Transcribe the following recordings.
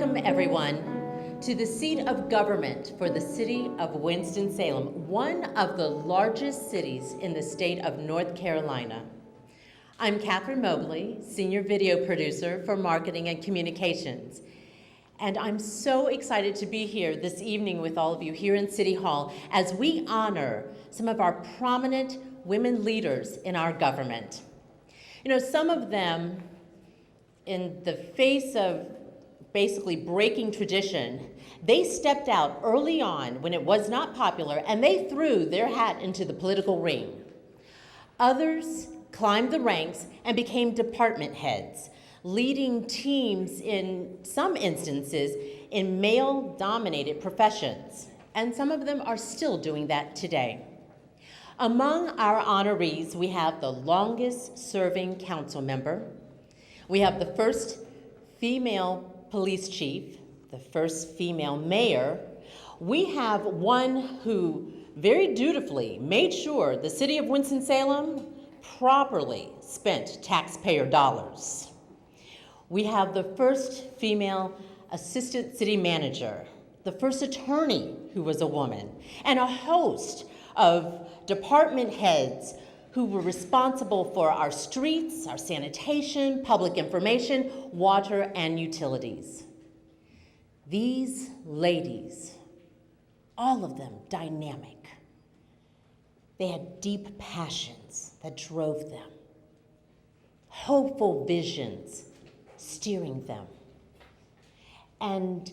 Welcome, everyone, to the seat of government for the city of Winston-Salem, one of the largest cities in the state of North Carolina. I'm Catherine Mobley, Senior Video Producer for Marketing and Communications. And I'm so excited to be here this evening with all of you here in City Hall as we honor some of our prominent women leaders in our government. You know, some of them, in the face of basically breaking tradition, they stepped out early on when it was not popular and they threw their hat into the political ring. Others climbed the ranks and became department heads, leading teams in some instances in male-dominated professions, and some of them are still doing that today. Among our honorees, we have the longest-serving council member, we have the first female police chief, the first female mayor. We have one who very dutifully made sure the city of Winston-Salem properly spent taxpayer dollars. We have the first female assistant city manager, the first attorney who was a woman, and a host of department heads who were responsible for our streets, our sanitation, public information, water, and utilities. These ladies, all of them dynamic, they had deep passions that drove them, hopeful visions steering them, and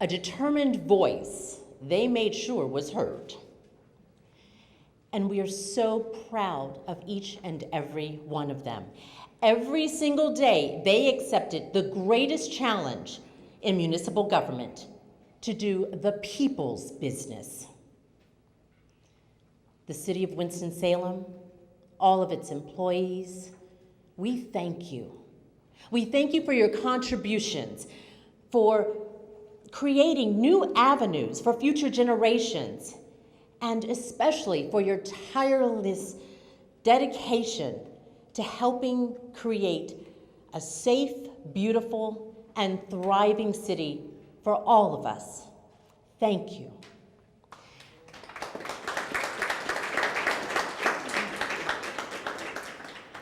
a determined voice they made sure was heard. And we are so proud of each and every one of them. Every single day, they accepted the greatest challenge in municipal government, to do the people's business. The city of Winston-Salem, all of its employees, we thank you. We thank you for your contributions, for creating new avenues for future generations, and especially for your tireless dedication to helping create a safe, beautiful, and thriving city for all of us. Thank you.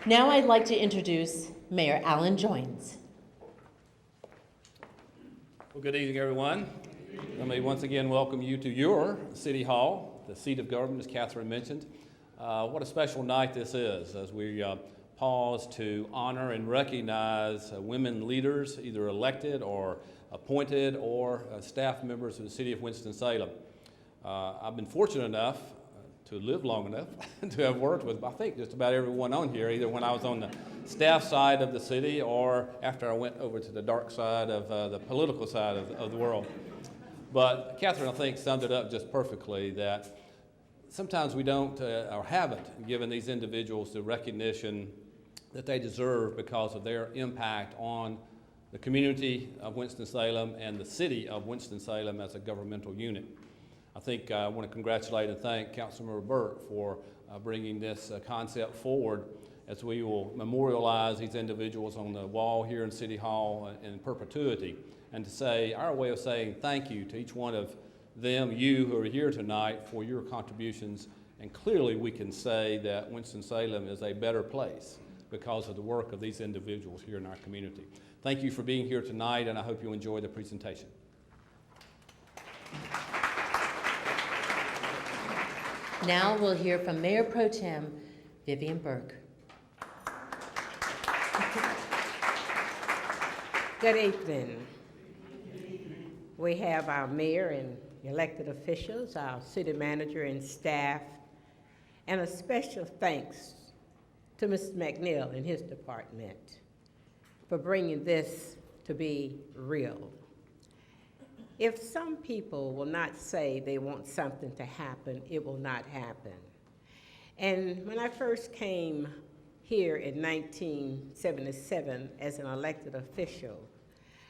Now I'd like to introduce Mayor Alan Joines. Well, good evening, everyone. Let me once again welcome you to your City Hall, the seat of government, as Catherine mentioned. What a special night this is as we pause to honor and recognize women leaders, either elected or appointed or staff members of the city of Winston-Salem. I've been fortunate enough to live long enough to have worked with, I think, just about everyone on here, either when I was on the staff side of the city or after I went over to the dark side of the political side of the world. But Catherine, I think, summed it up just perfectly that sometimes we don't or haven't given these individuals the recognition that they deserve because of their impact on the community of Winston-Salem and the city of Winston-Salem as a governmental unit. I think I want to congratulate and thank Councilmember Burt for bringing this concept forward as we will memorialize these individuals on the wall here in City Hall in perpetuity, and to say our way of saying thank you to each one of them, you who are here tonight, for your contributions. And clearly we can say that Winston-Salem is a better place because of the work of these individuals here in our community. Thank you for being here tonight, and I hope you enjoy the presentation. Now we'll hear from Mayor Pro Tem Vivian Burke. Good evening. We have our mayor and elected officials, our city manager and staff, and a special thanks to Mr. McNeil and his department for bringing this to be real. If some people will not say they want something to happen, it will not happen. And when I first came here in 1977 as an elected official,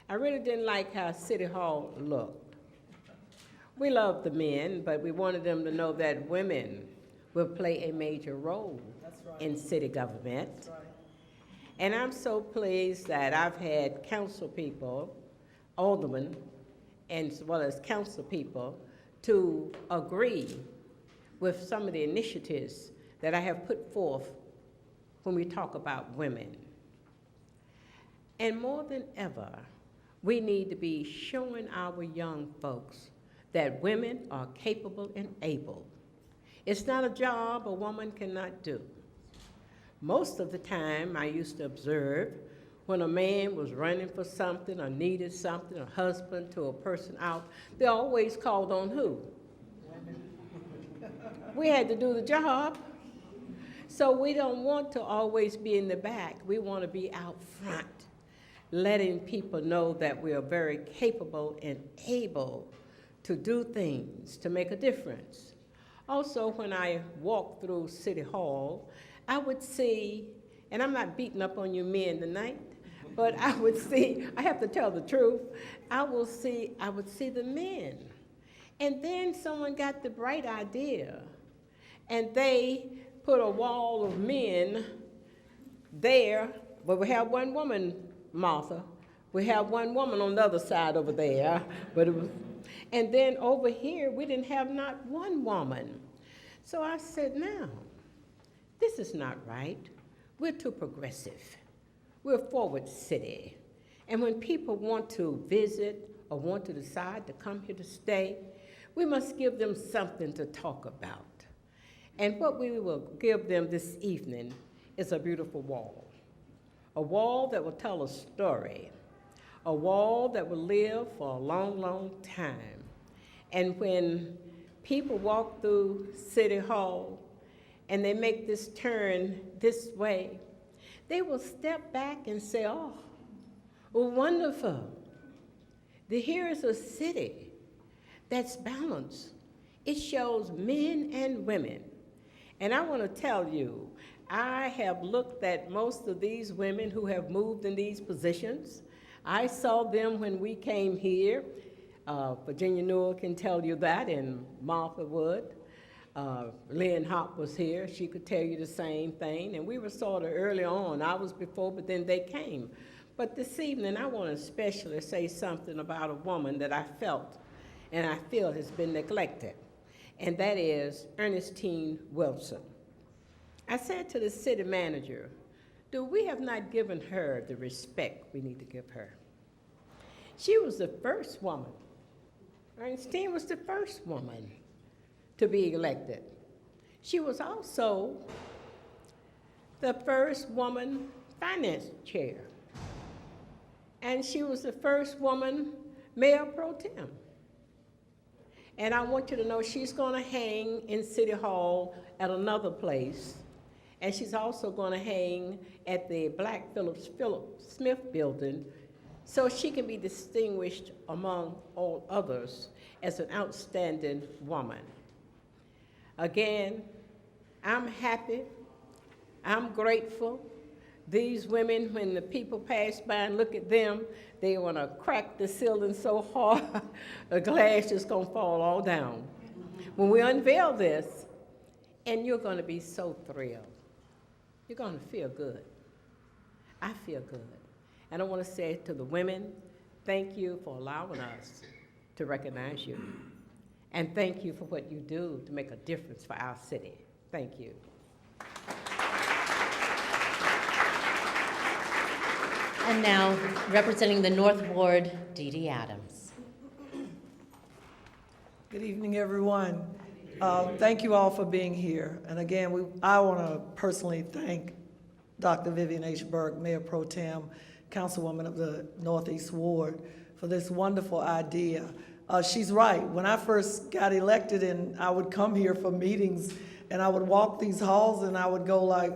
I really didn't like how City Hall looked. We loved the men, but we wanted them to know that women will play a major role in city government. And I'm so pleased that I've had council people aldermen as well as council people to agree with some of the initiatives that I have put forth when we talk about women. And more than ever, we need to be showing our young folks that women are capable and able. It's not a job a woman cannot do. Most of the time, I used to observe when a man was running for something or needed something, a husband to a person out, they always called on who? We had to do the job. So we don't want to always be in the back. We want to be out front, letting people know that we are very capable and able to do things, to make a difference. Also, when I walked through City Hall, I would see, and I'm not beating up on you men tonight, but I would see, I have to tell the truth, I would see the men. And then someone got the bright idea, and they put a wall of men there, but we have one woman, Martha. We have one woman on the other side over there, but it was, and then over here, we didn't have not one woman. So I said, now, this is not right. We're too progressive. We're a forward city. And when people want to visit or want to decide to come here to stay, we must give them something to talk about. And what we will give them this evening is a beautiful wall. A wall that will tell a story. A wall that will live for a long, long time. And when people walk through City Hall and they make this turn this way, they will step back and say, oh, wonderful. Here is a city that's balanced. It shows men and women. And I want to tell you, I have looked at most of these women who have moved in these positions. I saw them when we came here. Virginia Newell can tell you that, and Martha Wood. Lynn Hop was here. She could tell you the same thing. And we were sort of early on. I was before, but then they came. But this evening, I want to especially say something about a woman that I felt and I feel has been neglected, and that is Ernestine Wilson. I said to the city manager, we have not given her the respect we need to give her. She was the first woman. Ernestine was the first woman to be elected. She was also the first woman finance chair. And she was the first woman mayor pro tem. And I want you to know she's going to hang in City Hall at another place. And she's also going to hang at the Black Philip Smith building so she can be distinguished among all others as an outstanding woman. Again, I'm happy, I'm grateful. These women, when the people pass by and look at them, they want to crack the ceiling so hard, the glass just going to fall all down. When we unveil this, and you're going to be so thrilled. You're going to feel good. I feel good. And I want to say to the women, thank you for allowing us to recognize you. And thank you for what you do to make a difference for our city. Thank you. And now, representing the North Ward, Dee Dee Adams. Good evening, everyone. Thank you all for being here. And again, I want to personally thank Dr. Vivian H. Burke, Mayor Pro Tem, Councilwoman of the Northeast Ward, for this wonderful idea. She's right. When I first got elected and I would come here for meetings and I would walk these halls and I would go like,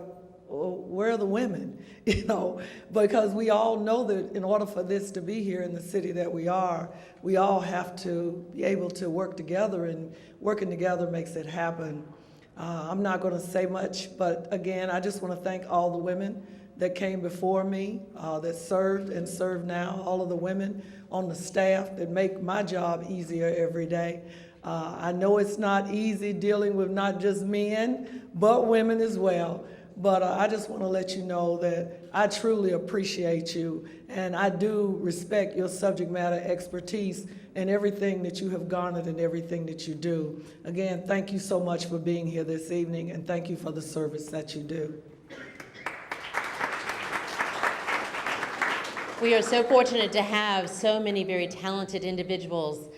well, where are the women? You know, because we all know that in order for this to be here in the city that we all have to be able to work together, and working together makes it happen. I'm not going to say much, but again, I just want to thank all the women that came before me, that served and serve now, all of the women on the staff that make my job easier every day. I know it's not easy dealing with not just men, but women as well. But I just want to let you know that I truly appreciate you, and I do respect your subject matter expertise and everything that you have garnered and everything that you do. Again, thank you so much for being here this evening, and thank you for the service that you do. We are so fortunate to have so many very talented individuals,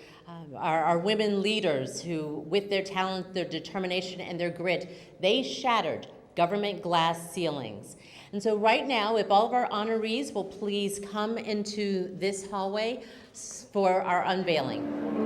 our women leaders who, with their talent, their determination, and their grit, they shattered government glass ceilings. And so right now, if all of our honorees will please come into this hallway for our unveiling.